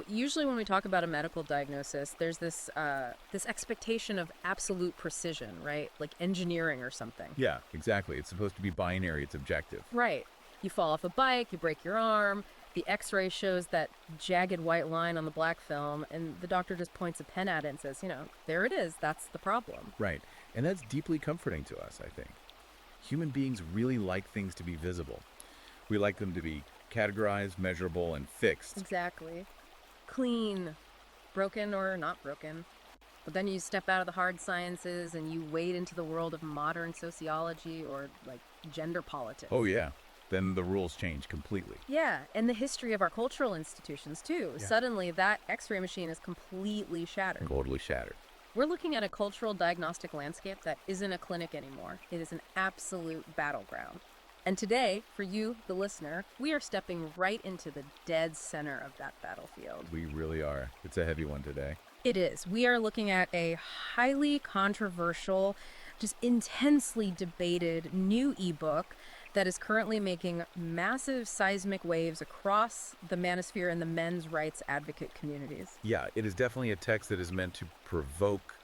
Usually when we talk about a medical diagnosis, there's this expectation of absolute precision, right? Like engineering or something. Yeah, exactly. It's supposed to be binary. It's objective. Right. You fall off a bike, you break your arm, the x-ray shows that jagged white line on the black film, and the doctor just points a pen at it and says, there it is, that's the problem. Right. And that's deeply comforting to us, I think. Human beings really like things to be visible. We like them to be categorized, measurable, and fixed. Exactly. Clean, broken or not broken. But then you step out of the hard sciences and you wade into the world of modern sociology or, like, gender politics. Oh, yeah. Then the rules change completely. Yeah, and the history of our cultural institutions, too. Yeah. Suddenly, that x-ray machine is completely shattered. Totally shattered. We're looking at a cultural diagnostic landscape that isn't a clinic anymore. It is an absolute battleground. And today, for you, the listener, we are stepping right into the dead center of that battlefield. We really are. It's a heavy one today. It is. We are looking at a highly controversial, just intensely debated new ebook that is currently making massive seismic waves across the manosphere and the men's rights advocate communities. Yeah, it is definitely a text that is meant to provoke,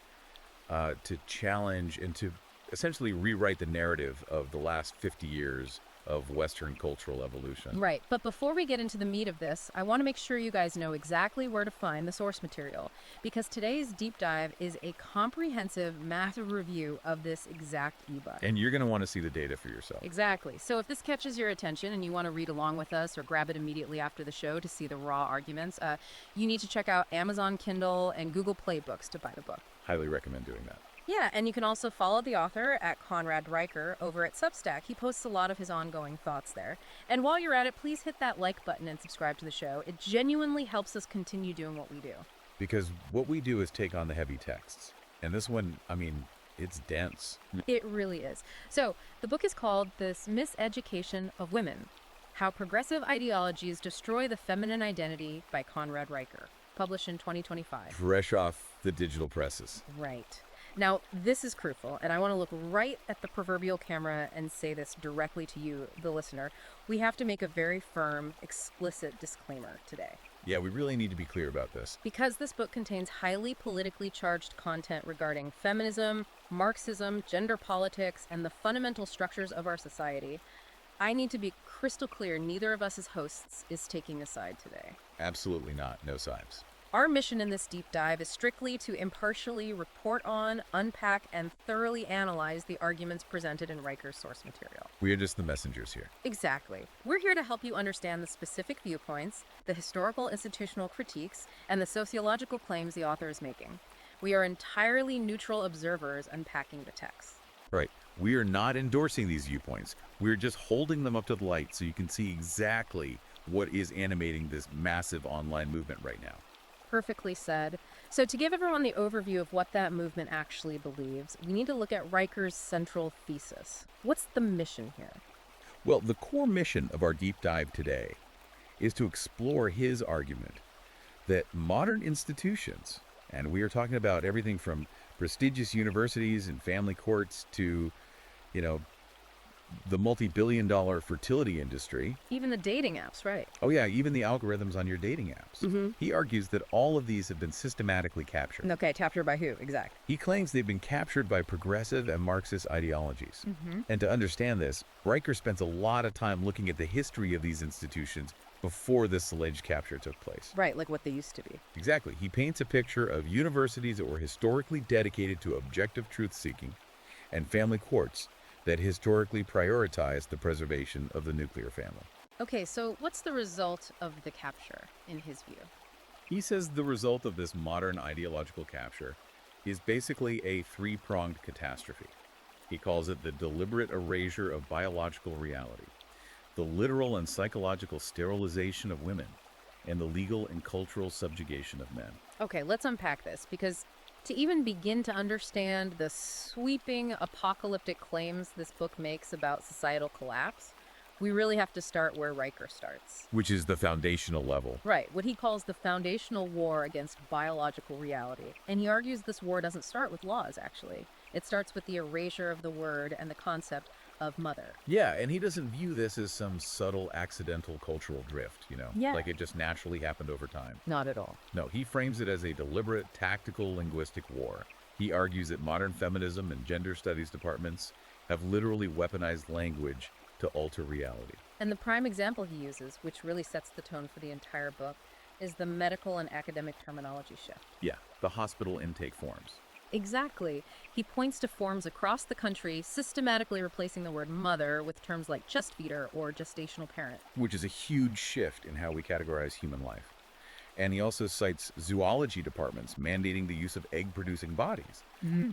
to challenge, and to essentially rewrite the narrative of the last 50 years of Western cultural evolution. Right. But before we get into the meat of this, I want to make sure you guys know exactly where to find the source material, because today's deep dive is a comprehensive, massive review of this exact ebook. And you're going to want to see the data for yourself. Exactly. So if this catches your attention and you want to read along with us or grab it immediately after the show to see the raw arguments, you need to check out Amazon Kindle and Google Play Books to buy the book. Highly recommend doing that. Yeah, and you can also follow the author at Conrad Riker over at Substack. He posts a lot of his ongoing thoughts there. And while you're at it, please hit that like button and subscribe to the show. It genuinely helps us continue doing what we do. Because what we do is take on the heavy texts. And this one, it's dense. It really is. So the book is called This Miseducation of Women: How Progressive Ideologies Destroy the Feminine Identity by Conrad Riker, published in 2025. Fresh off the digital presses. Right. Now, this is crucial, and I want to look right at the proverbial camera and say this directly to you, the listener. We have to make a very firm, explicit disclaimer today. Yeah, we really need to be clear about this. Because this book contains highly politically charged content regarding feminism, Marxism, gender politics, and the fundamental structures of our society, I need to be crystal clear neither of us as hosts is taking a side today. Absolutely not. No sides. Our mission in this deep dive is strictly to impartially report on, unpack, and thoroughly analyze the arguments presented in Riker's source material. We are just the messengers here. Exactly. We're here to help you understand the specific viewpoints, the historical institutional critiques, and the sociological claims the author is making. We are entirely neutral observers unpacking the text. Right. We are not endorsing these viewpoints. We're just holding them up to the light so you can see exactly what is animating this massive online movement right now. Perfectly said. So to give everyone the overview of what that movement actually believes, we need to look at Riker's central thesis. What's the mission here? Well, the core mission of our deep dive today is to explore his argument that modern institutions, and we are talking about everything from prestigious universities and family courts to, the multi-billion-dollar fertility industry. Even the dating apps, right? Oh yeah, even the algorithms on your dating apps. Mm-hmm. He argues that all of these have been systematically captured. Okay, captured by who? Exactly. He claims they've been captured by progressive and Marxist ideologies. Mm-hmm. And to understand this, Riker spends a lot of time looking at the history of these institutions before this alleged capture took place. Right, like what they used to be. Exactly. He paints a picture of universities that were historically dedicated to objective truth-seeking and family courts that historically prioritized the preservation of the nuclear family. Okay, so what's the result of the capture, in his view? He says the result of this modern ideological capture is basically a three-pronged catastrophe. He calls it the deliberate erasure of biological reality, the literal and psychological sterilization of women, and the legal and cultural subjugation of men. Okay, let's unpack this, because to even begin to understand the sweeping apocalyptic claims this book makes about societal collapse, we really have to start where Riker starts. Which is the foundational level. Right, what he calls the foundational war against biological reality. And he argues this war doesn't start with laws, actually. It starts with the erasure of the word and the concept of mother. Yeah, and he doesn't view this as some subtle accidental cultural drift, Yeah. like it just naturally happened over time. Not at all. No, he frames it as a deliberate, tactical linguistic war. He argues that modern feminism and gender studies departments have literally weaponized language to alter reality. And the prime example he uses, which really sets the tone for the entire book, is the medical and academic terminology shift. Yeah, the hospital intake forms. Exactly. He points to forms across the country systematically replacing the word mother with terms like chest feeder or gestational parent. Which is a huge shift in how we categorize human life. And he also cites zoology departments mandating the use of egg-producing bodies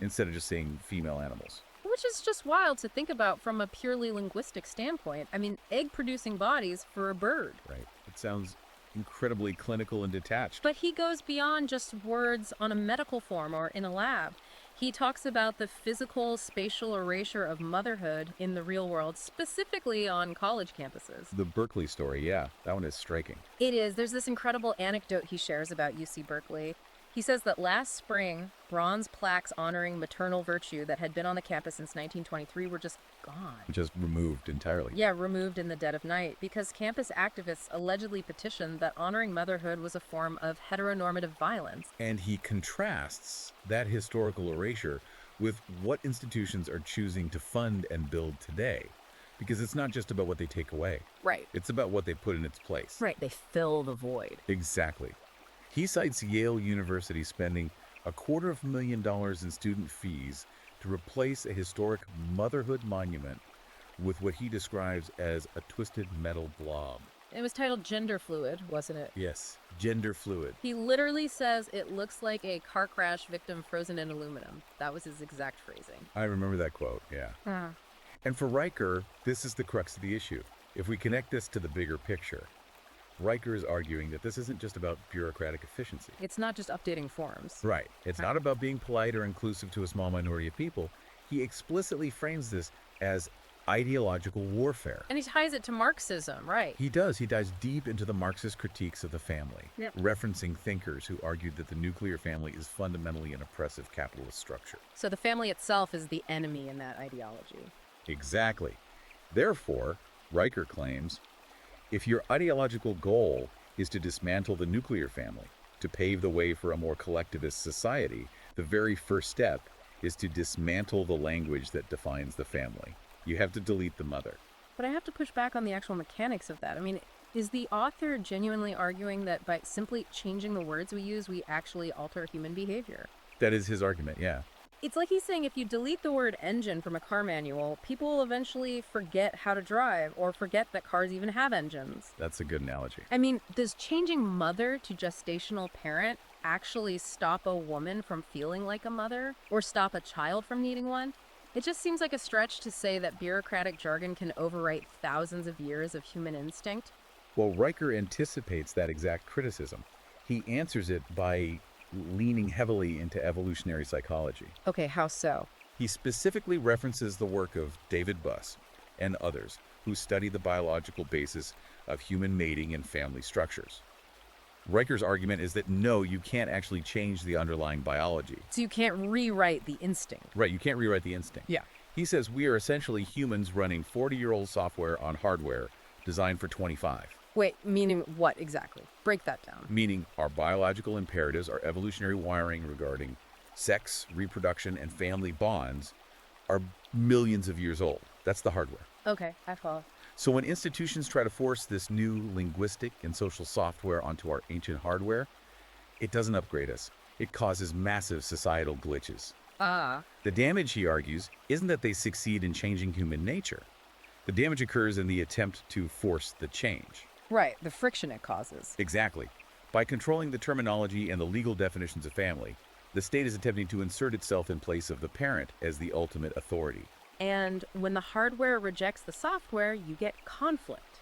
instead of just saying female animals. Which is just wild to think about from a purely linguistic standpoint. I mean, egg-producing bodies for a bird. Right. It sounds incredibly clinical and detached. But he goes beyond just words on a medical form or in a lab. He talks about the physical, spatial erasure of motherhood in the real world, specifically on college campuses. The Berkeley story, yeah, that one is striking. It is. There's this incredible anecdote he shares about UC Berkeley. He says that last spring, bronze plaques honoring maternal virtue that had been on the campus since 1923 were just gone. Just removed entirely. Yeah, removed in the dead of night because campus activists allegedly petitioned that honoring motherhood was a form of heteronormative violence. And he contrasts that historical erasure with what institutions are choosing to fund and build today. Because it's not just about what they take away. Right. It's about what they put in its place. Right. They fill the void. Exactly. He cites Yale University spending $250,000 in student fees to replace a historic motherhood monument with what he describes as a twisted metal blob. It was titled Gender Fluid, wasn't it? Yes, gender fluid. He literally says it looks like a car crash victim frozen in aluminum. That was his exact phrasing. I remember that quote, yeah. And for Riker, this is the crux of the issue. If we connect this to the bigger picture, Riker is arguing that this isn't just about bureaucratic efficiency. It's not just updating forms. Right. It's not about being polite or inclusive to a small minority of people. He explicitly frames this as ideological warfare. And he ties it to Marxism, right? He does. He dives deep into the Marxist critiques of the family, referencing thinkers who argued that the nuclear family is fundamentally an oppressive capitalist structure. So the family itself is the enemy in that ideology. Exactly. Therefore, Riker claims, if your ideological goal is to dismantle the nuclear family, to pave the way for a more collectivist society, the very first step is to dismantle the language that defines the family. You have to delete the mother. But I have to push back on the actual mechanics of that. I mean, is the author genuinely arguing that by simply changing the words we use, we actually alter human behavior? That is his argument, yeah. It's like he's saying if you delete the word engine from a car manual, people will eventually forget how to drive or forget that cars even have engines. That's a good analogy. I mean, does changing mother to gestational parent actually stop a woman from feeling like a mother or stop a child from needing one? It just seems like a stretch to say that bureaucratic jargon can overwrite thousands of years of human instinct. Well, Riker anticipates that exact criticism. He answers it by leaning heavily into evolutionary psychology. Okay, how so? He specifically references the work of David Buss and others who study the biological basis of human mating and family structures. Riker's argument is that no, you can't actually change the underlying biology. So you can't rewrite the instinct. Right, you can't rewrite the instinct. Yeah. He says we are essentially humans running 40-year-old software on hardware designed for 25. Wait, meaning what exactly? Break that down. Meaning our biological imperatives, our evolutionary wiring regarding sex, reproduction, and family bonds are millions of years old. That's the hardware. Okay, I follow. So when institutions try to force this new linguistic and social software onto our ancient hardware, it doesn't upgrade us. It causes massive societal glitches. The damage, he argues, isn't that they succeed in changing human nature. The damage occurs in the attempt to force the change. Right, the friction it causes. Exactly. By controlling the terminology and the legal definitions of family, the state is attempting to insert itself in place of the parent as the ultimate authority. And when the hardware rejects the software, you get conflict.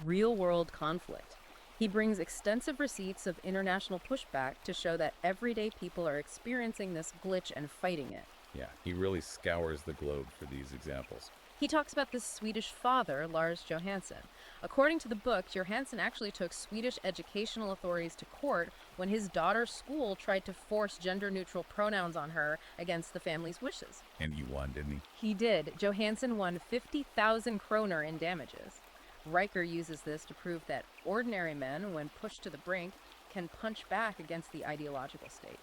Real-world conflict. He brings extensive receipts of international pushback to show that everyday people are experiencing this glitch and fighting it. Yeah, he really scours the globe for these examples. He talks about this Swedish father, Lars Johansson. According to the book, Johansson actually took Swedish educational authorities to court when his daughter's school tried to force gender-neutral pronouns on her against the family's wishes. And he won, didn't he? He did. Johansson won 50,000 kroner in damages. Riker uses this to prove that ordinary men, when pushed to the brink, can punch back against the ideological state.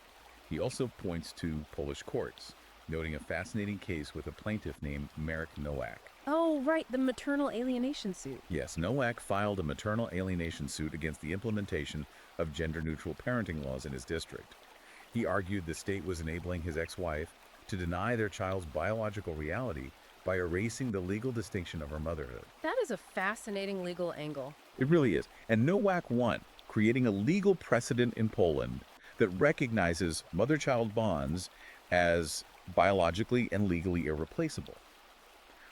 He also points to Polish courts, noting a fascinating case with a plaintiff named Marek Nowak. Oh, right, the maternal alienation suit. Yes, Nowak filed a maternal alienation suit against the implementation of gender-neutral parenting laws in his district. He argued the state was enabling his ex-wife to deny their child's biological reality by erasing the legal distinction of her motherhood. That is a fascinating legal angle. It really is. And Nowak won, creating a legal precedent in Poland that recognizes mother-child bonds as biologically and legally irreplaceable.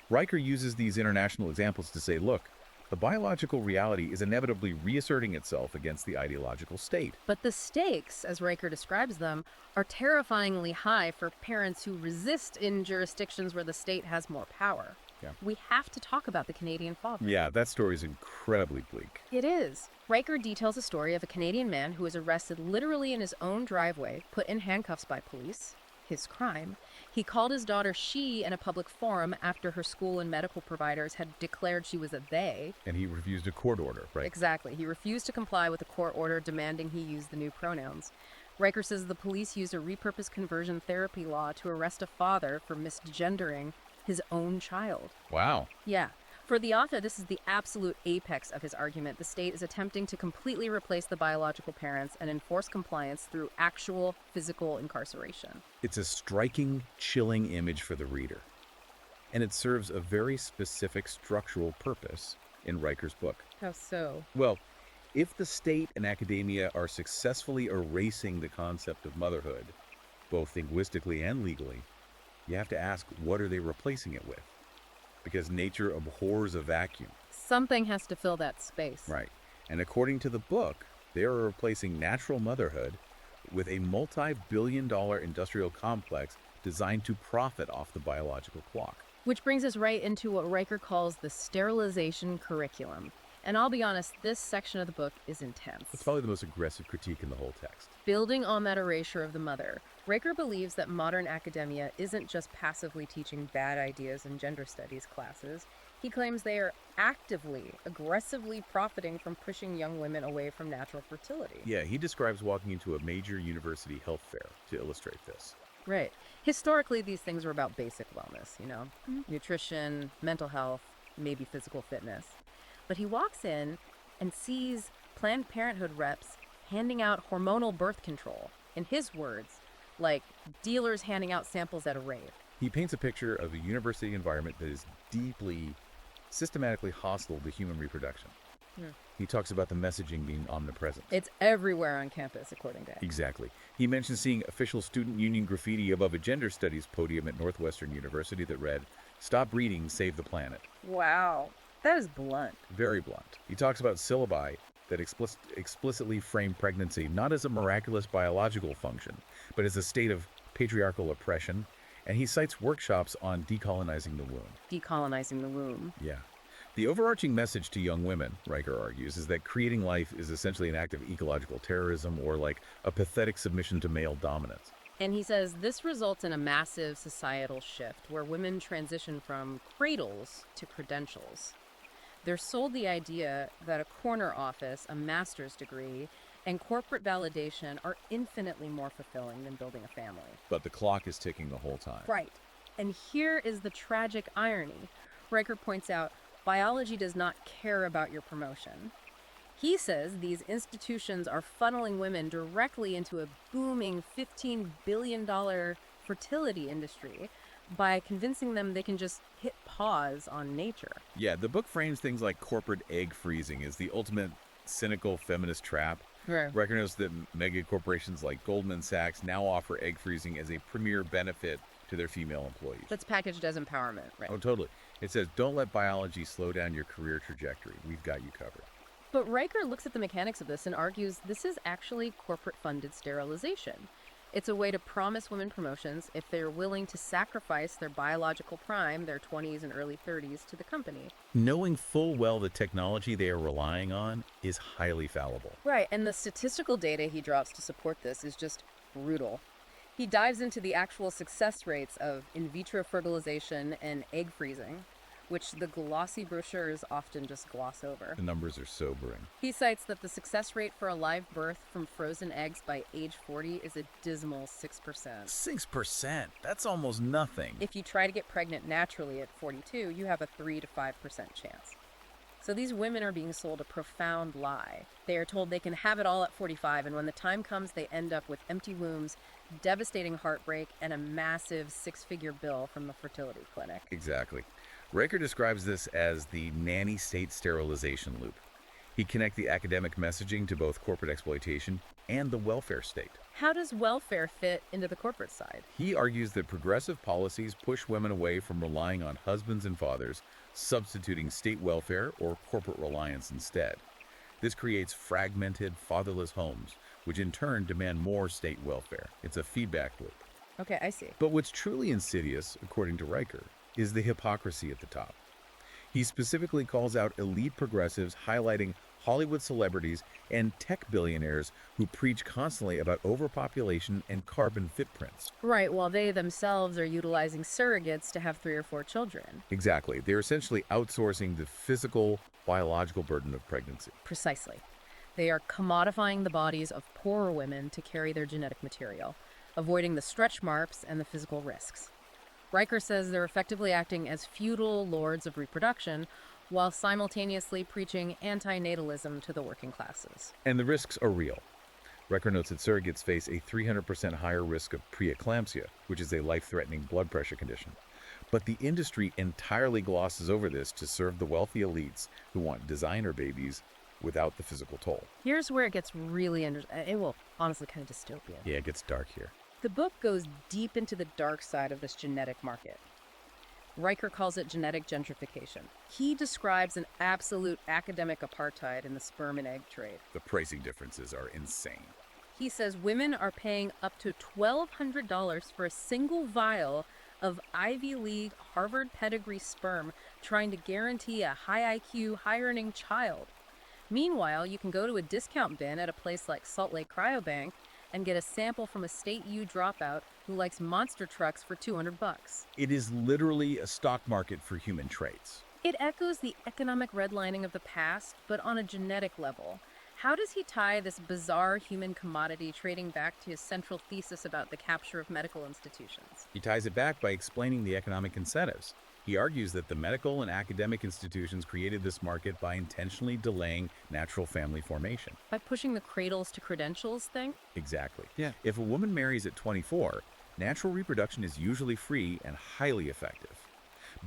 Riker uses these international examples to say, look, the biological reality is inevitably reasserting itself against the ideological state. But the stakes, as Riker describes them, are terrifyingly high for parents who resist in jurisdictions where the state has more power. Yeah. We have to talk about the Canadian father. Yeah, that story is incredibly bleak. It is. Riker details a story of a Canadian man who was arrested literally in his own driveway, put in handcuffs by police. His crime. He called his daughter she in a public forum after her school and medical providers had declared she was a they. And he refused a court order, right? Exactly. He refused to comply with a court order demanding he use the new pronouns. Riker says the police used a repurposed conversion therapy law to arrest a father for misgendering his own child. Wow. Yeah. For the author, this is the absolute apex of his argument. The state is attempting to completely replace the biological parents and enforce compliance through actual physical incarceration. It's a striking, chilling image for the reader. And it serves a very specific structural purpose in Riker's book. How so? Well, if the state and academia are successfully erasing the concept of motherhood, both linguistically and legally, you have to ask, what are they replacing it with? Because nature abhors a vacuum. Something has to fill that space. Right. And according to the book, they are replacing natural motherhood with a multi-billion-dollar industrial complex designed to profit off the biological clock. Which brings us right into what Riker calls the sterilization curriculum. And I'll be honest, this section of the book is intense. It's probably the most aggressive critique in the whole text. Building on that erasure of the mother, Riker believes that modern academia isn't just passively teaching bad ideas in gender studies classes. He claims they are actively, aggressively profiting from pushing young women away from natural fertility. Yeah, he describes walking into a major university health fair to illustrate this. Right. Historically, these things were about basic wellness, nutrition, mental health, maybe physical fitness. But he walks in and sees Planned Parenthood reps handing out hormonal birth control, in his words, like dealers handing out samples at a rave. He paints a picture of a university environment that is deeply, systematically hostile to human reproduction. He talks about the messaging being omnipresent. It's everywhere on campus, according to him. Exactly. He mentions seeing official student union graffiti above a gender studies podium at Northwestern University that read, "Stop breeding, save the planet." Wow. That is blunt. Very blunt. He talks about syllabi that explicitly frame pregnancy not as a miraculous biological function, but as a state of patriarchal oppression. And he cites workshops on decolonizing the womb. Decolonizing the womb. Yeah. The overarching message to young women, Riker argues, is that creating life is essentially an act of ecological terrorism or like a pathetic submission to male dominance. And he says this results in a massive societal shift where women transition from cradles to credentials. They're sold the idea that a corner office, a master's degree, and corporate validation are infinitely more fulfilling than building a family. But the clock is ticking the whole time. Right. And here is the tragic irony. Riker points out, biology does not care about your promotion. He says these institutions are funneling women directly into a booming $15 billion fertility industry by convincing them they can just hit pause on nature. Yeah, the book frames things like corporate egg freezing as the ultimate cynical feminist trap. Right. Riker notes that mega corporations like Goldman Sachs now offer egg freezing as a premier benefit to their female employees. That's packaged as empowerment, right? Oh, totally. It says, don't let biology slow down your career trajectory. We've got you covered. But Riker looks at the mechanics of this and argues this is actually corporate-funded sterilization. It's a way to promise women promotions if they're willing to sacrifice their biological prime, their 20s and early 30s, to the company. Knowing full well the technology they are relying on is highly fallible. Right, and the statistical data he drops to support this is just brutal. He dives into the actual success rates of in vitro fertilization and egg freezing, which the glossy brochures often just gloss over. The numbers are sobering. He cites that the success rate for a live birth from frozen eggs by age 40 is a dismal 6%. 6%? That's almost nothing. If you try to get pregnant naturally at 42, you have a 3 to 5% chance. So these women are being sold a profound lie. They are told they can have it all at 45, and when the time comes, they end up with empty wombs, devastating heartbreak, and a massive six-figure bill from the fertility clinic. Exactly. Riker describes this as the nanny state sterilization loop. He connects the academic messaging to both corporate exploitation and the welfare state. How does welfare fit into the corporate side? He argues that progressive policies push women away from relying on husbands and fathers, substituting state welfare or corporate reliance instead. This creates fragmented, fatherless homes, which in turn demand more state welfare. It's a feedback loop. Okay, I see. But what's truly insidious, according to Riker, is the hypocrisy at the top. He specifically calls out elite progressives highlighting Hollywood celebrities and tech billionaires who preach constantly about overpopulation and carbon footprints. Right, while they themselves are utilizing surrogates to have 3 or 4 children. Exactly. They're essentially outsourcing the physical, biological burden of pregnancy. Precisely. They are commodifying the bodies of poorer women to carry their genetic material, avoiding the stretch marks and the physical risks. Riker says they're effectively acting as feudal lords of reproduction while simultaneously preaching anti-natalism to the working classes. And the risks are real. Riker notes that surrogates face a 300% higher risk of preeclampsia, which is a life-threatening blood pressure condition. But the industry entirely glosses over this to serve the wealthy elites who want designer babies without the physical toll. Here's where it gets really honestly kind of dystopian. Yeah, it gets dark here. The book goes deep into the dark side of this genetic market. Riker calls it genetic gentrification. He describes an absolute academic apartheid in the sperm and egg trade. The pricing differences are insane. He says women are paying up to $1,200 for a single vial of Ivy League, Harvard pedigree sperm, trying to guarantee a high IQ, high-earning child. Meanwhile, you can go to a discount bin at a place like Salt Lake Cryobank and get a sample from a state U dropout who likes monster trucks for $200. It is literally a stock market for human traits. It echoes the economic redlining of the past, but on a genetic level. How does he tie this bizarre human commodity trading back to his central thesis about the capture of medical institutions? He ties it back by explaining the economic incentives. He argues that the medical and academic institutions created this market by intentionally delaying natural family formation. By pushing the cradles to credentials thing? Exactly. Yeah. If a woman marries at 24, natural reproduction is usually free and highly effective.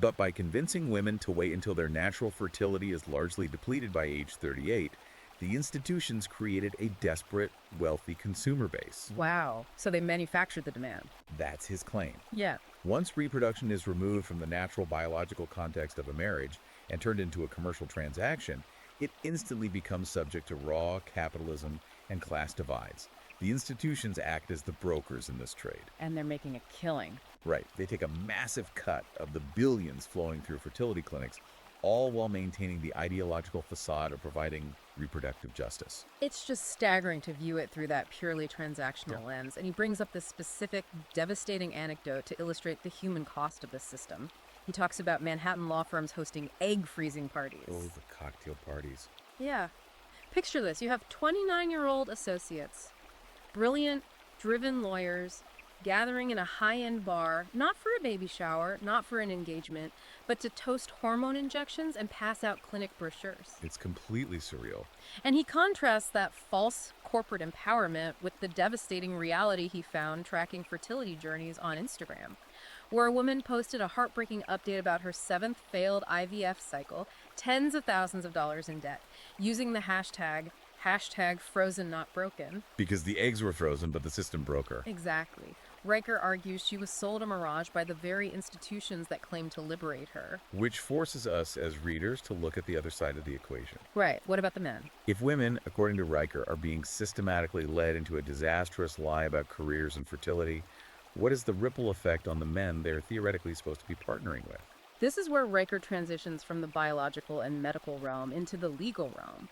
But by convincing women to wait until their natural fertility is largely depleted by age 38, the institutions created a desperate, wealthy consumer base. Wow. So they manufactured the demand. That's his claim. Yeah. Once reproduction is removed from the natural biological context of a marriage and turned into a commercial transaction, it instantly becomes subject to raw capitalism and class divides. The institutions act as the brokers in this trade. And they're making a killing. Right. They take a massive cut of the billions flowing through fertility clinics, all while maintaining the ideological facade of providing reproductive justice. It's just staggering to view it through that purely transactional lens, and he brings up this specific, devastating anecdote to illustrate the human cost of this system. He talks about Manhattan law firms hosting egg freezing parties. Oh, the cocktail parties. Yeah. Picture this. You have 29-year-old associates, brilliant, driven lawyers, gathering in a high-end bar, not for a baby shower, not for an engagement, but to toast hormone injections and pass out clinic brochures. It's completely surreal. And he contrasts that false corporate empowerment with the devastating reality he found tracking fertility journeys on Instagram, where a woman posted a heartbreaking update about her 7th failed IVF cycle, tens of thousands of dollars in debt, using the hashtag frozen not broken. Because the eggs were frozen, but the system broke her. Exactly. Riker argues she was sold a mirage by the very institutions that claim to liberate her. Which forces us as readers to look at the other side of the equation. Right, what about the men? If women, according to Riker, are being systematically led into a disastrous lie about careers and fertility, what is the ripple effect on the men they're theoretically supposed to be partnering with? This is where Riker transitions from the biological and medical realm into the legal realm.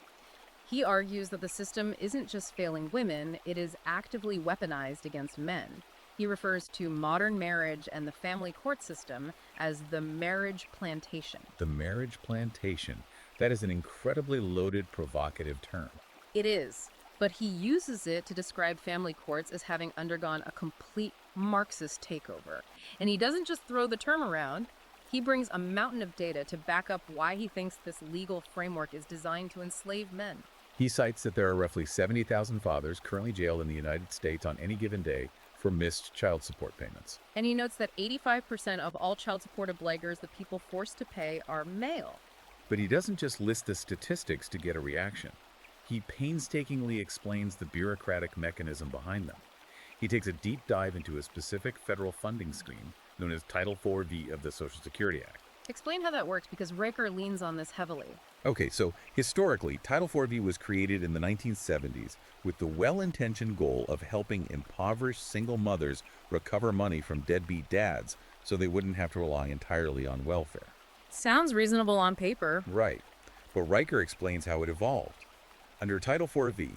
He argues that the system isn't just failing women, it is actively weaponized against men. He refers to modern marriage and the family court system as the marriage plantation. The marriage plantation. That is an incredibly loaded, provocative term. It is, but he uses it to describe family courts as having undergone a complete Marxist takeover. And he doesn't just throw the term around, he brings a mountain of data to back up why he thinks this legal framework is designed to enslave men. He cites that there are roughly 70,000 fathers currently jailed in the United States on any given day for missed child support payments. And he notes that 85% of all child support obligors the people forced to pay are male. But he doesn't just list the statistics to get a reaction. He painstakingly explains the bureaucratic mechanism behind them. He takes a deep dive into a specific federal funding scheme known as Title IV-V of the Social Security Act. Explain how that works, because Riker leans on this heavily. Okay, so historically, Title IV-V was created in the 1970s with the well-intentioned goal of helping impoverished single mothers recover money from deadbeat dads so they wouldn't have to rely entirely on welfare. Sounds reasonable on paper. Right, but Riker explains how it evolved. Under Title IV-V,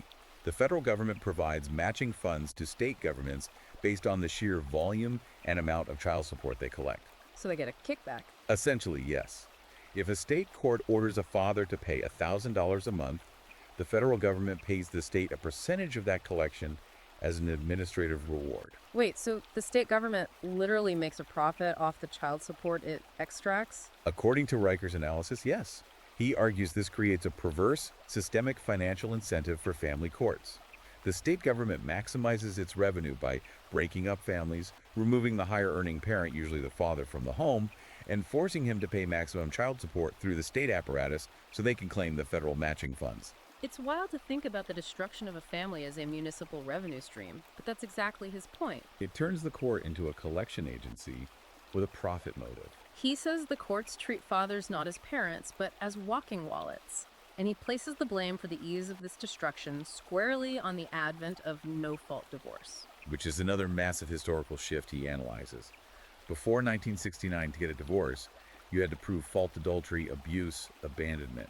the federal government provides matching funds to state governments based on the sheer volume and amount of child support they collect. So they get a kickback. Essentially, yes. If a state court orders a father to pay $1,000 a month, the federal government pays the state a percentage of that collection as an administrative reward. Wait, so the state government literally makes a profit off the child support it extracts? According to Riker's analysis, yes. He argues this creates a perverse, systemic financial incentive for family courts. The state government maximizes its revenue by breaking up families, removing the higher-earning parent, usually the father, from the home, and forcing him to pay maximum child support through the state apparatus so they can claim the federal matching funds. It's wild to think about the destruction of a family as a municipal revenue stream, but that's exactly his point. It turns the court into a collection agency with a profit motive. He says the courts treat fathers not as parents, but as walking wallets. And he places the blame for the ease of this destruction squarely on the advent of no-fault divorce. Which is another massive historical shift he analyzes. Before 1969, to get a divorce, you had to prove fault, adultery, abuse, abandonment.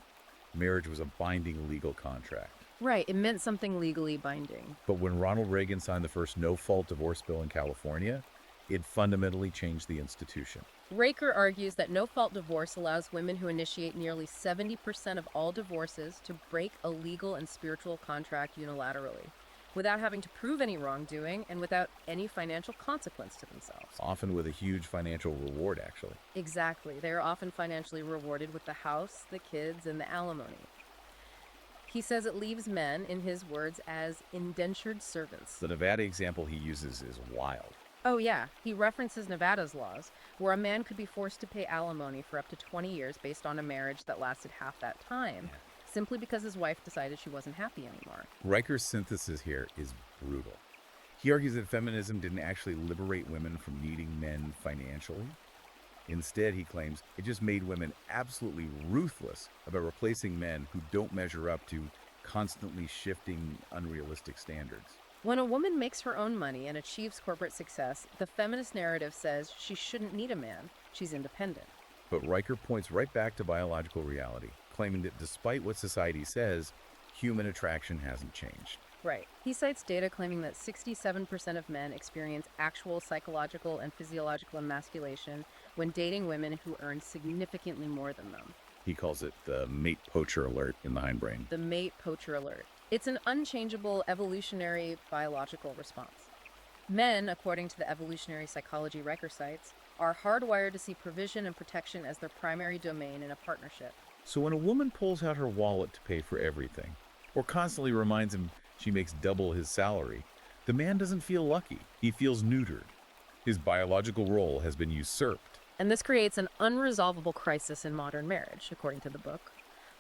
Marriage was a binding legal contract. Right, it meant something legally binding. But when Ronald Reagan signed the first no-fault divorce bill in California, it fundamentally changed the institution. Riker argues that no-fault divorce allows women who initiate nearly 70% of all divorces to break a legal and spiritual contract unilaterally, without having to prove any wrongdoing and without any financial consequence to themselves. Often with a huge financial reward, actually. Exactly. They are often financially rewarded with the house, the kids, and the alimony. He says it leaves men, in his words, as indentured servants. The Nevada example he uses is wild. Oh yeah, he references Nevada's laws, where a man could be forced to pay alimony for up to 20 years based on a marriage that lasted half that time, simply because his wife decided she wasn't happy anymore. Riker's synthesis here is brutal. He argues that feminism didn't actually liberate women from needing men financially. Instead, he claims it just made women absolutely ruthless about replacing men who don't measure up to constantly shifting, unrealistic standards. When a woman makes her own money and achieves corporate success, the feminist narrative says she shouldn't need a man. She's independent. But Riker points right back to biological reality, claiming that despite what society says, human attraction hasn't changed. Right. He cites data claiming that 67% of men experience actual psychological and physiological emasculation when dating women who earn significantly more than them. He calls it the mate poacher alert in the hindbrain. The mate poacher alert. It's an unchangeable evolutionary biological response. Men, according to the evolutionary psychology Riker cites, are hardwired to see provision and protection as their primary domain in a partnership. So when a woman pulls out her wallet to pay for everything, or constantly reminds him she makes double his salary, the man doesn't feel lucky. He feels neutered. His biological role has been usurped. And this creates an unresolvable crisis in modern marriage, according to the book.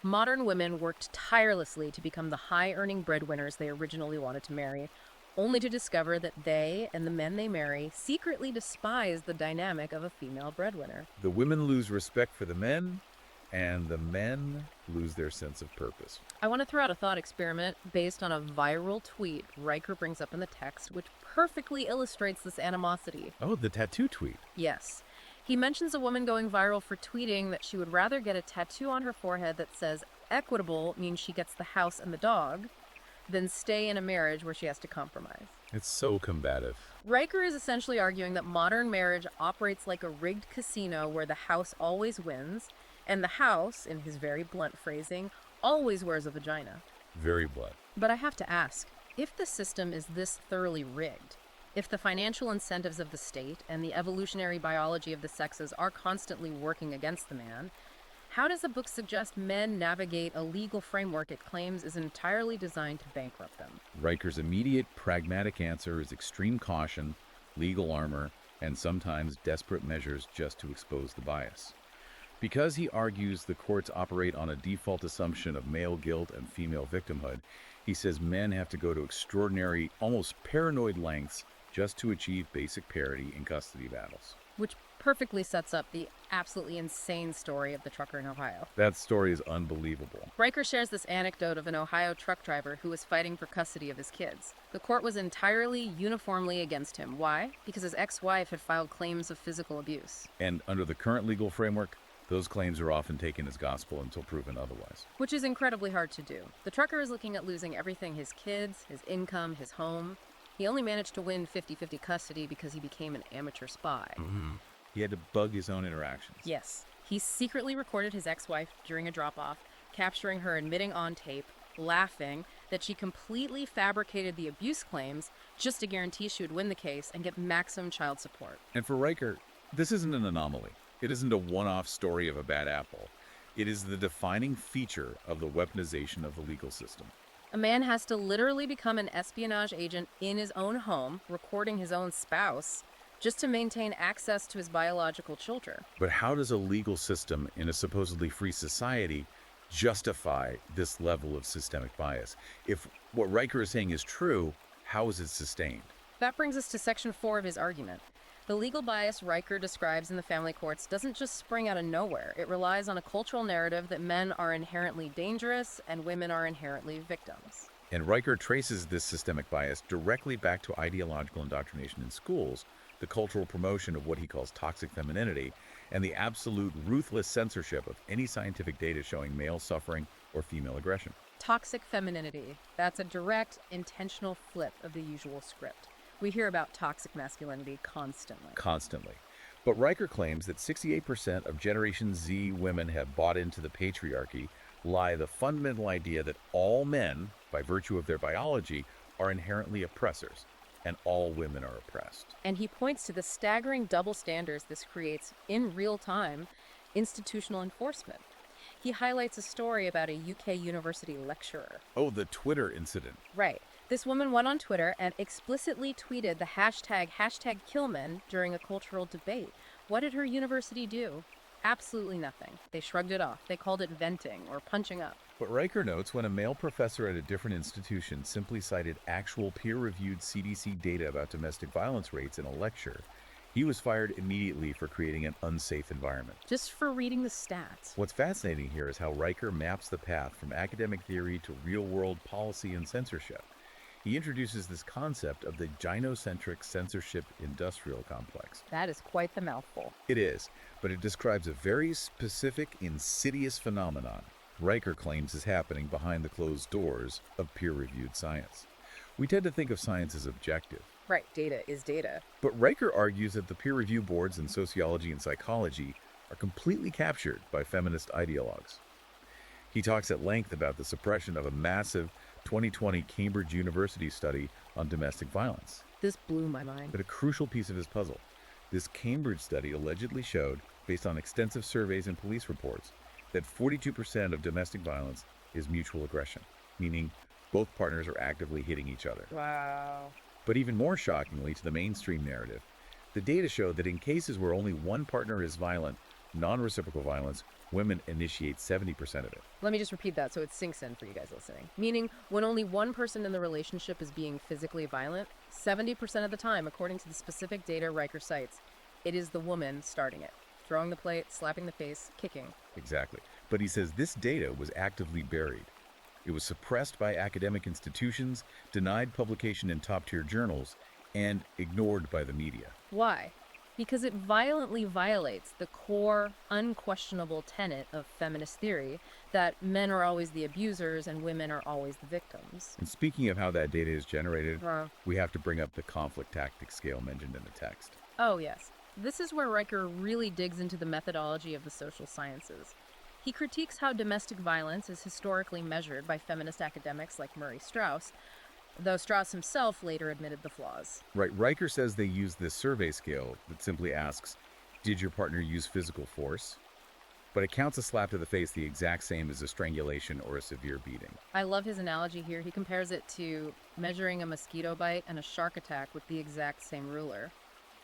Modern women worked tirelessly to become the high-earning breadwinners they originally wanted to marry, only to discover that they and the men they marry secretly despise the dynamic of a female breadwinner. The women lose respect for the men, and the men lose their sense of purpose. I want to throw out a thought experiment based on a viral tweet Riker brings up in the text, which perfectly illustrates this animosity. Oh, the tattoo tweet. Yes. He mentions a woman going viral for tweeting that she would rather get a tattoo on her forehead that says equitable means she gets the house and the dog than stay in a marriage where she has to compromise. It's so combative. Riker is essentially arguing that modern marriage operates like a rigged casino where the house always wins, and the house, in his very blunt phrasing, always wears a vagina. Very blunt. But I have to ask, if the system is this thoroughly rigged, if the financial incentives of the state and the evolutionary biology of the sexes are constantly working against the man, how does the book suggest men navigate a legal framework it claims is entirely designed to bankrupt them? Riker's immediate, pragmatic answer is extreme caution, legal armor, and sometimes desperate measures just to expose the bias. Because he argues the courts operate on a default assumption of male guilt and female victimhood, he says men have to go to extraordinary, almost paranoid lengths just to achieve basic parity in custody battles. Which perfectly sets up the absolutely insane story of the trucker in Ohio. That story is unbelievable. Riker shares this anecdote of an Ohio truck driver who was fighting for custody of his kids. The court was entirely, uniformly against him. Why? Because his ex-wife had filed claims of physical abuse. And under the current legal framework, those claims are often taken as gospel until proven otherwise. Which is incredibly hard to do. The trucker is looking at losing everything: his kids, his income, his home. He only managed to win 50-50 custody because he became an amateur spy. He had to bug his own interactions. Yes. He secretly recorded his ex-wife during a drop-off, capturing her admitting on tape, laughing, that she completely fabricated the abuse claims just to guarantee she would win the case and get maximum child support. And for Riker, this isn't an anomaly. It isn't a one-off story of a bad apple. It is the defining feature of the weaponization of the legal system. A man has to literally become an espionage agent in his own home, recording his own spouse, just to maintain access to his biological children. But how does a legal system in a supposedly free society justify this level of systemic bias? If what Riker is saying is true, how is it sustained? That brings us to section 4 of his argument. The legal bias Riker describes in the family courts doesn't just spring out of nowhere. It relies on a cultural narrative that men are inherently dangerous and women are inherently victims. And Riker traces this systemic bias directly back to ideological indoctrination in schools, the cultural promotion of what he calls toxic femininity, and the absolute ruthless censorship of any scientific data showing male suffering or female aggression. Toxic femininity. That's a direct, intentional flip of the usual script. We hear about toxic masculinity constantly. Constantly. But Riker claims that 68% of Generation Z women have bought into the patriarchy, lie the fundamental idea that all men, by virtue of their biology, are inherently oppressors, and all women are oppressed. And he points to the staggering double standards this creates in real time institutional enforcement. He highlights a story about a UK university lecturer. Oh, the Twitter incident. Right. This woman went on Twitter and explicitly tweeted the hashtag #killmen during a cultural debate. What did her university do? Absolutely nothing. They shrugged it off. They called it venting or punching up. But Riker notes when a male professor at a different institution simply cited actual peer-reviewed CDC data about domestic violence rates in a lecture, he was fired immediately for creating an unsafe environment. Just for reading the stats. What's fascinating here is how Riker maps the path from academic theory to real-world policy and censorship. He introduces this concept of the gynocentric censorship industrial complex. That is quite the mouthful. It is, but it describes a very specific, insidious phenomenon Riker claims is happening behind the closed doors of peer-reviewed science. We tend to think of science as objective. Right, data is data. But Riker argues that the peer review boards in sociology and psychology are completely captured by feminist ideologues. He talks at length about the suppression of a massive 2020 Cambridge University study on domestic violence. This blew my mind. But a crucial piece of his puzzle. This Cambridge study allegedly showed, based on extensive surveys and police reports, that 42% of domestic violence is mutual aggression, meaning both partners are actively hitting each other. Wow. But even more shockingly to the mainstream narrative, the data show that in cases where only one partner is violent, Non-reciprocal violence, women initiate 70% of it. Let me just repeat that so it sinks in for you guys listening. Meaning, when only one person in the relationship is being physically violent, 70% of the time, according to the specific data Riker cites, it is the woman starting it. Throwing the plate, slapping the face, kicking. Exactly. But he says this data was actively buried. It was suppressed by academic institutions, denied publication in top-tier journals, and ignored by the media. Why? Because it violently violates the core, unquestionable tenet of feminist theory that men are always the abusers and women are always the victims. And speaking of how that data is generated, Uh, we have to bring up the conflict tactics scale mentioned in the text. oh, yes. This is where Riker really digs into the methodology of the social sciences. He critiques how domestic violence is historically measured by feminist academics like Murray Strauss, though Strauss himself later admitted the flaws. Right, Riker says they use this survey scale that simply asks, did your partner use physical force? But it counts a slap to the face the exact same as a strangulation or a severe beating. I love his analogy here. He compares it to measuring a mosquito bite and a shark attack with the exact same ruler.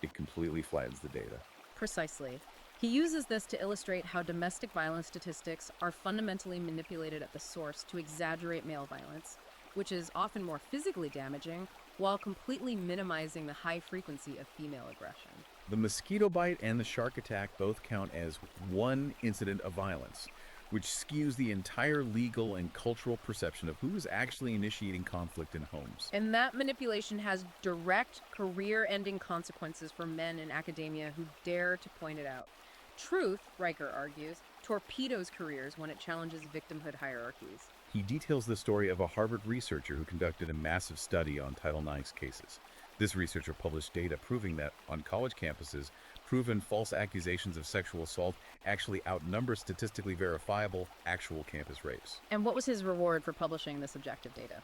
It completely flattens the data. Precisely. He uses this to illustrate how domestic violence statistics are fundamentally manipulated at the source to exaggerate male violence, which is often more physically damaging, while completely minimizing the high frequency of female aggression. The mosquito bite and the shark attack both count as one incident of violence, which skews the entire legal and cultural perception of who is actually initiating conflict in homes. And that manipulation has direct career-ending consequences for men in academia who dare to point it out. Truth, Riker argues, torpedoes careers when it challenges victimhood hierarchies. He details the story of a Harvard researcher who conducted a massive study on Title IX cases. This researcher published data proving that on college campuses, proven false accusations of sexual assault actually outnumber statistically verifiable actual campus rapes. And what was his reward for publishing this objective data?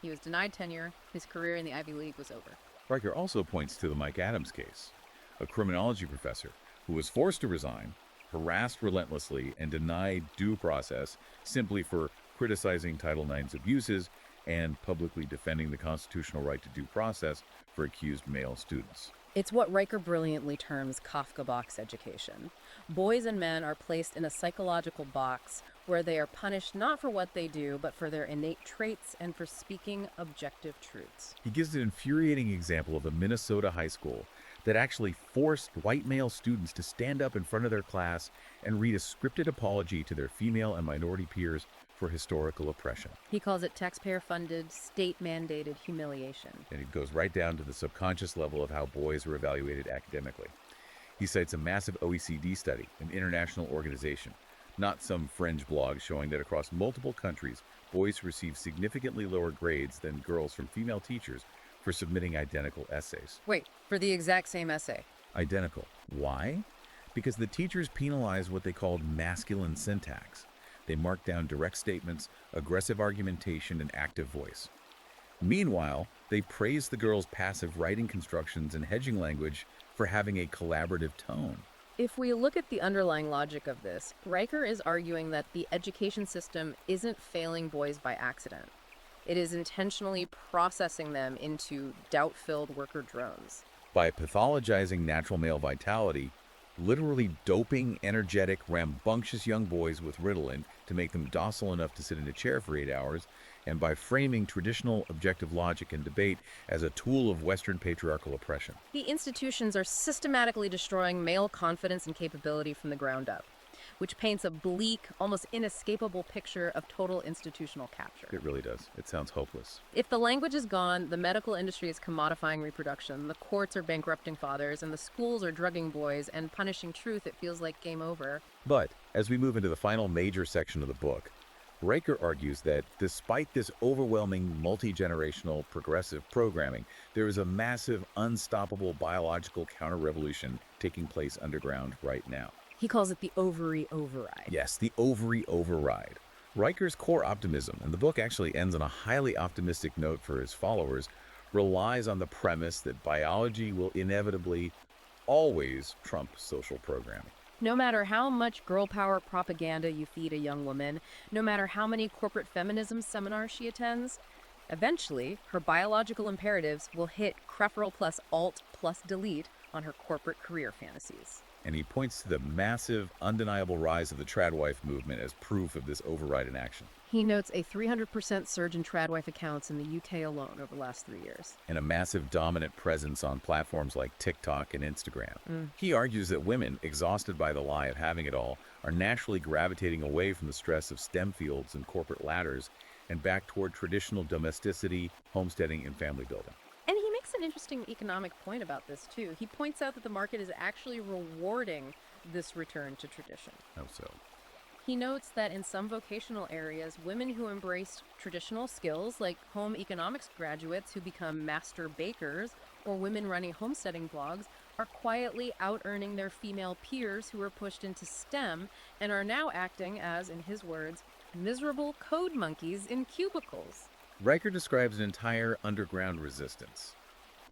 He was denied tenure, his career in the Ivy League was over. Riker also points to the Mike Adams case, a criminology professor who was forced to resign, harassed relentlessly, and denied due process simply for criticizing Title IX's abuses and publicly defending the constitutional right to due process for accused male students. It's what Riker brilliantly terms Kafka box education. Boys and men are placed in a psychological box where they are punished not for what they do, but for their innate traits and for speaking objective truths. He gives an infuriating example of a Minnesota high school that actually forced white male students to stand up in front of their class and read a scripted apology to their female and minority peers for historical oppression. He calls it taxpayer-funded, state-mandated humiliation. And it goes right down to the subconscious level of how boys are evaluated academically. He cites a massive OECD study, an international organization, not some fringe blog showing that across multiple countries, boys receive significantly lower grades than girls from female teachers for submitting identical essays. Wait, for the exact same essay? Identical. Why? Because the teachers penalize what they called masculine syntax. They mark down direct statements, aggressive argumentation, and active voice. Meanwhile, they praise the girls' passive writing constructions and hedging language for having a collaborative tone. If we look at the underlying logic of this, Riker is arguing that the education system isn't failing boys by accident. It is intentionally processing them into doubt-filled worker drones. By pathologizing natural male vitality, literally doping energetic, rambunctious young boys with Ritalin to make them docile enough to sit in a chair for 8 hours, and by framing traditional objective logic and debate as a tool of Western patriarchal oppression. The institutions are systematically destroying male confidence and capability from the ground up, which paints a bleak, almost inescapable picture of total institutional capture. It really does. It sounds hopeless. If the language is gone, the medical industry is commodifying reproduction, the courts are bankrupting fathers, and the schools are drugging boys and punishing truth, it feels like game over. But as we move into the final major section of the book, Riker argues that despite this overwhelming multi-generational progressive programming, there is a massive, unstoppable biological counter-revolution taking place underground right now. He calls it the ovary override. Yes, the ovary override. Riker's core optimism, and the book actually ends on a highly optimistic note for his followers, relies on the premise that biology will inevitably always trump social programming. No matter how much girl power propaganda you feed a young woman, no matter how many corporate feminism seminars she attends, eventually her biological imperatives will hit Crefferle plus Alt plus Delete on her corporate career fantasies. And he points to the massive, undeniable rise of the tradwife movement as proof of this override in action. He notes a 300% surge in tradwife accounts in the UK alone over the last 3 years. And a massive dominant presence on platforms like TikTok and Instagram. He argues that women, exhausted by the lie of having it all, are naturally gravitating away from the stress of STEM fields and corporate ladders and back toward traditional domesticity, homesteading, and family building. And he makes an interesting economic point about this, too. He points out that the market is actually rewarding this return to tradition. How so? He notes that in some vocational areas, women who embraced traditional skills, like home economics graduates who become master bakers, or women running homesteading blogs, are quietly out-earning their female peers who were pushed into STEM and are now acting as, in his words, miserable code monkeys in cubicles. Riker describes an entire underground resistance.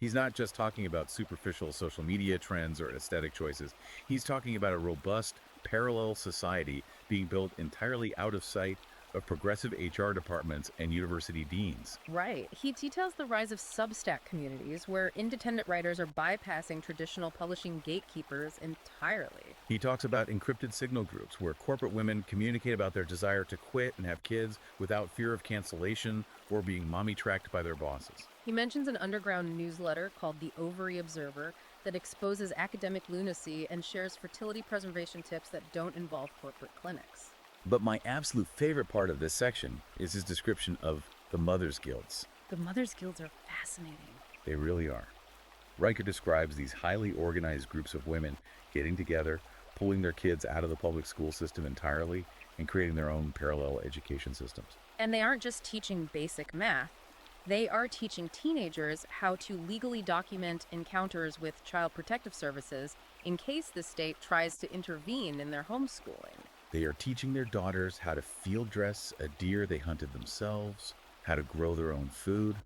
He's not just talking about superficial social media trends or aesthetic choices. He's talking about a robust, parallel society being built entirely out of sight of progressive HR departments and university deans. Right. He details the rise of Substack communities where independent writers are bypassing traditional publishing gatekeepers entirely. He talks about encrypted signal groups where corporate women communicate about their desire to quit and have kids without fear of cancellation or being mommy-tracked by their bosses. He mentions an underground newsletter called The Ovary Observer that exposes academic lunacy and shares fertility preservation tips that don't involve corporate clinics. But my absolute favorite part of this section is his description of the Mothers' Guilds. The Mothers' Guilds are fascinating. They really are. Riker describes these highly organized groups of women getting together, pulling their kids out of the public school system entirely, and creating their own parallel education systems. And they aren't just teaching basic math. They are teaching teenagers how to legally document encounters with Child Protective Services in case the state tries to intervene in their homeschooling. They are teaching their daughters how to field dress a deer they hunted themselves, how to grow their own food,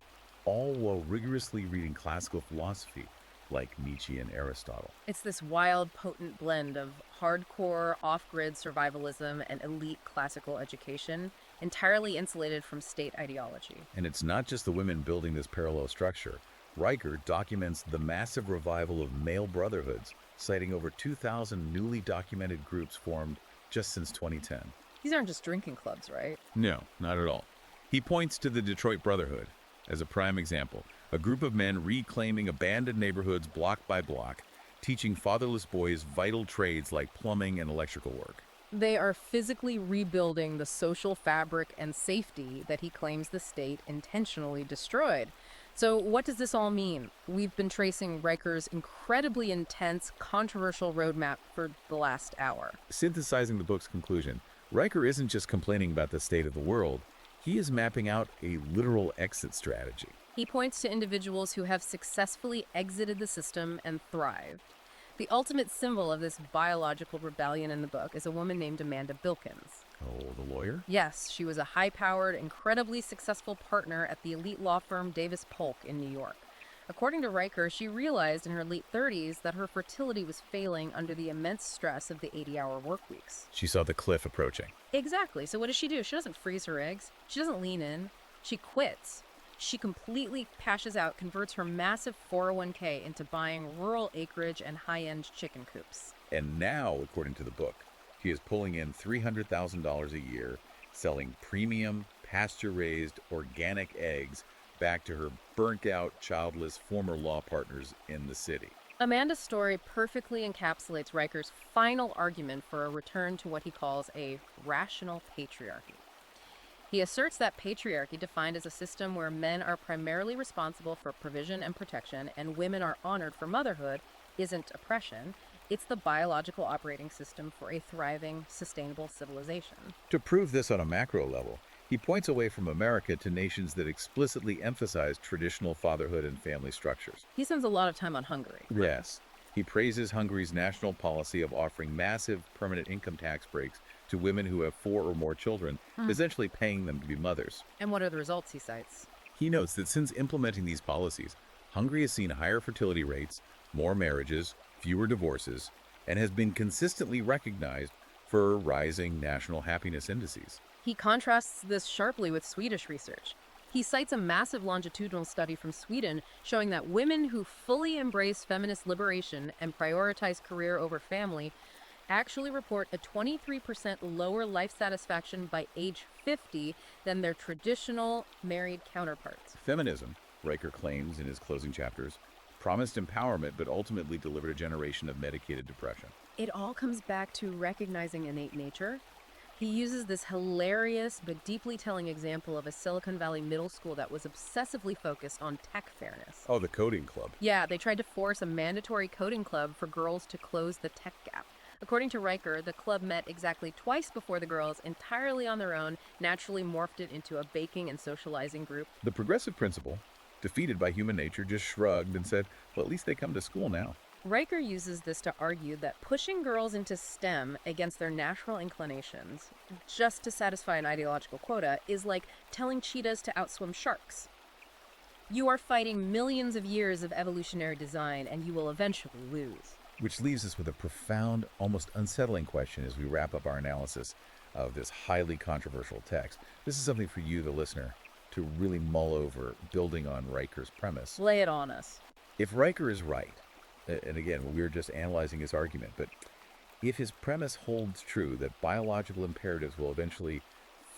all while rigorously reading classical philosophy like Nietzsche and Aristotle. It's this wild, potent blend of hardcore, off-grid survivalism and elite classical education, entirely insulated from state ideology. And it's not just the women building this parallel structure. Riker documents the massive revival of male brotherhoods, citing over 2,000 newly documented groups formed just since 2010. These aren't just drinking clubs, right? No, not at all. He points to the Detroit Brotherhood as a prime example, a group of men reclaiming abandoned neighborhoods block by block, teaching fatherless boys vital trades like plumbing and electrical work. They are physically rebuilding the social fabric and safety that he claims the state intentionally destroyed. So what does this all mean? We've been tracing Riker's incredibly intense, controversial roadmap for the last hour. Synthesizing the book's conclusion, Riker isn't just complaining about the state of the world, he is mapping out a literal exit strategy. He points to individuals who have successfully exited the system and thrived. The ultimate symbol of this biological rebellion in the book is a woman named Amanda Bilkins. Oh, the lawyer? Yes, she was a high-powered, incredibly successful partner at the elite law firm Davis Polk in New York. According to Riker, she realized in her late 30s that her fertility was failing under the immense stress of the 80-hour work weeks. She saw the cliff approaching. Exactly. So what does she do? She doesn't freeze her eggs. She doesn't lean in. She quits. She completely cashes out, converts her massive 401k into buying rural acreage and high-end chicken coops. And now, according to the book, she is pulling in $300,000 a year, selling premium, pasture-raised, organic eggs back to her burnt-out, childless former law partners in the city. Amanda's story perfectly encapsulates Riker's final argument for a return to what he calls a rational patriarchy. He asserts that patriarchy, defined as a system where men are primarily responsible for provision and protection and women are honored for motherhood, isn't oppression. It's the biological operating system for a thriving, sustainable civilization. To prove this on a macro level, he points away from America to nations that explicitly emphasize traditional fatherhood and family structures. He spends a lot of time on Hungary. Yes. He praises Hungary's national policy of offering massive permanent income tax breaks to women who have 4 or more children, essentially paying them to be mothers. And what are the results he cites? He notes that since implementing these policies, Hungary has seen higher fertility rates, more marriages, fewer divorces, and has been consistently recognized for rising national happiness indices. He contrasts this sharply with Swedish research. He cites a massive longitudinal study from Sweden showing that women who fully embrace feminist liberation and prioritize career over family actually report a 23% lower life satisfaction by age 50 than their traditional married counterparts. Feminism, Riker claims in his closing chapters, promised empowerment but ultimately delivered a generation of medicated depression. It all comes back to recognizing innate nature. He uses this hilarious but deeply telling example of a Silicon Valley middle school that was obsessively focused on tech fairness. Oh, the coding club. Yeah, they tried to force a mandatory coding club for girls to close the tech gap. According to Riker, the club met exactly twice before the girls, entirely on their own, naturally morphed it into a baking and socializing group. The progressive principle, defeated by human nature, just shrugged and said, well, at least they come to school now. Riker uses this to argue that pushing girls into STEM against their natural inclinations, just to satisfy an ideological quota, is like telling cheetahs to outswim sharks. You are fighting millions of years of evolutionary design, and you will eventually lose. Which leaves us with a profound, almost unsettling question as we wrap up our analysis of this highly controversial text. This is something for you, the listener, to really mull over, building on Riker's premise. Lay it on us. If Riker is right, and again, we're just analyzing his argument, but if his premise holds true that biological imperatives will eventually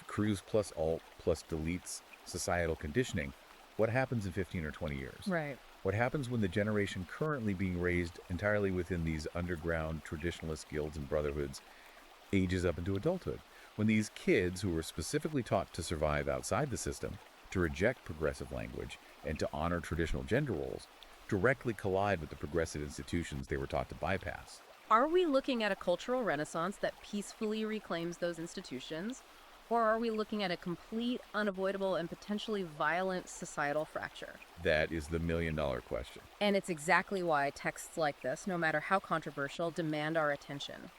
cruise plus alt plus deletes societal conditioning, what happens in 15 or 20 years? Right. What happens when the generation currently being raised entirely within these underground traditionalist guilds and brotherhoods ages up into adulthood? When these kids who were specifically taught to survive outside the system, to reject progressive language, and to honor traditional gender roles, directly collide with the progressive institutions they were taught to bypass. Are we looking at a cultural renaissance that peacefully reclaims those institutions? Or are we looking at a complete, unavoidable, and potentially violent societal fracture? That is the million-dollar question. And it's exactly why texts like this, no matter how controversial, demand our attention.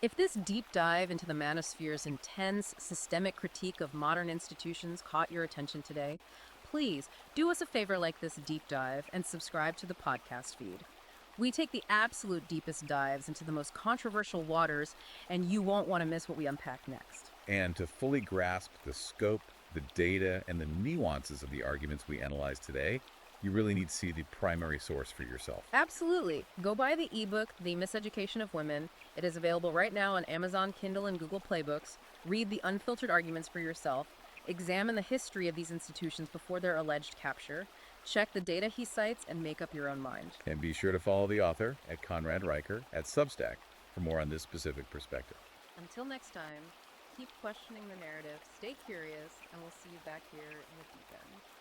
If this deep dive into the manosphere's intense, systemic critique of modern institutions caught your attention today, please do us a favor like this deep dive and subscribe to the podcast feed. We take the absolute deepest dives into the most controversial waters, and you won't want to miss what we unpack next. And to fully grasp the scope, the data, and the nuances of the arguments we analyze today, you really need to see the primary source for yourself. Absolutely. Go buy the ebook, The Miseducation of Women. It is available right now on Amazon, Kindle, and Google Play Books. Read the unfiltered arguments for yourself. Examine the history of these institutions before their alleged capture. Check the data he cites and make up your own mind. And be sure to follow the author at Conrad Riker at Substack for more on this specific perspective. Until next time, keep questioning the narrative, stay curious, and we'll see you back here in the deep end.